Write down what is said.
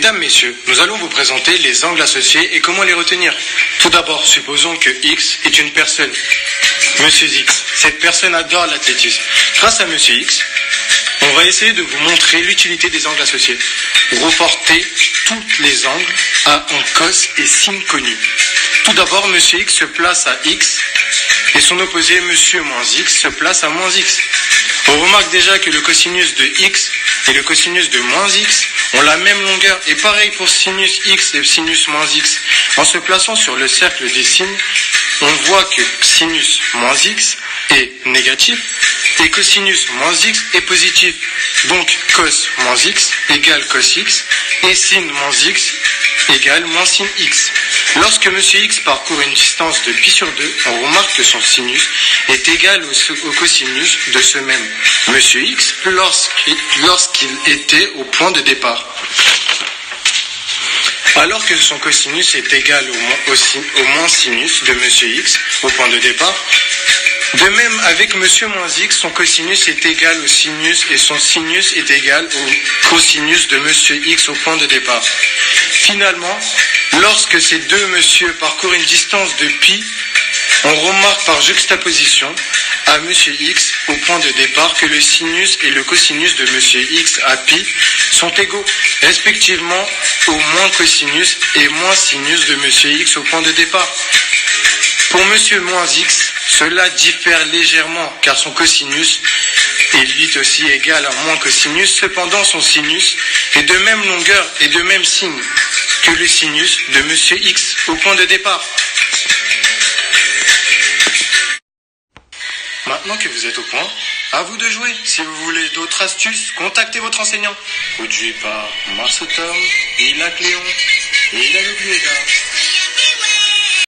Mesdames, Messieurs, nous allons vous présenter les angles associés et comment les retenir. Tout d'abord, supposons que X est une personne. Monsieur X, cette personne adore l'athlétisme. Grâce à Monsieur X, on va essayer de vous montrer l'utilité des angles associés. Reporter tous les angles à un cos et signe connu. Tout d'abord, Monsieur X se place à X et son opposé, Monsieur moins X, se place à moins X. On remarque déjà que le cosinus de X et le cosinus de moins X ont la même longueur. Et pareil pour sinus X et sinus moins X. En se plaçant sur le cercle des signes, on voit que sinus moins X est négatif et cosinus moins X est positif. Donc cos moins X égale cos X et sin moins X égale moins sin X. Lorsque Monsieur X parcourt une distance de pi sur 2, on remarque que son sinus est égal au cosinus de ce même Monsieur X lorsqu'il était au point de départ. Alors que son cosinus est égal au moins sinus de Monsieur X au point de départ, de même avec Monsieur moins X, son cosinus est égal au sinus et son sinus est égal au cosinus de Monsieur X au point de départ. Finalement, lorsque ces deux messieurs parcourent une distance de pi, on remarque par juxtaposition à Monsieur X au point de départ que le sinus et le cosinus de Monsieur X à pi sont égaux, respectivement au moins cosinus et moins sinus de Monsieur X au point de départ. Pour Monsieur moins X, cela diffère légèrement car son cosinus est lui aussi égal à moins cosinus, cependant son sinus est de même longueur et de même signe que le sinus de Monsieur X au point de départ. Maintenant que vous êtes au point, à vous de jouer. Si vous voulez d'autres astuces, contactez votre enseignant. Produit par Marceau Tom, il a Cléon et il a l'oublié.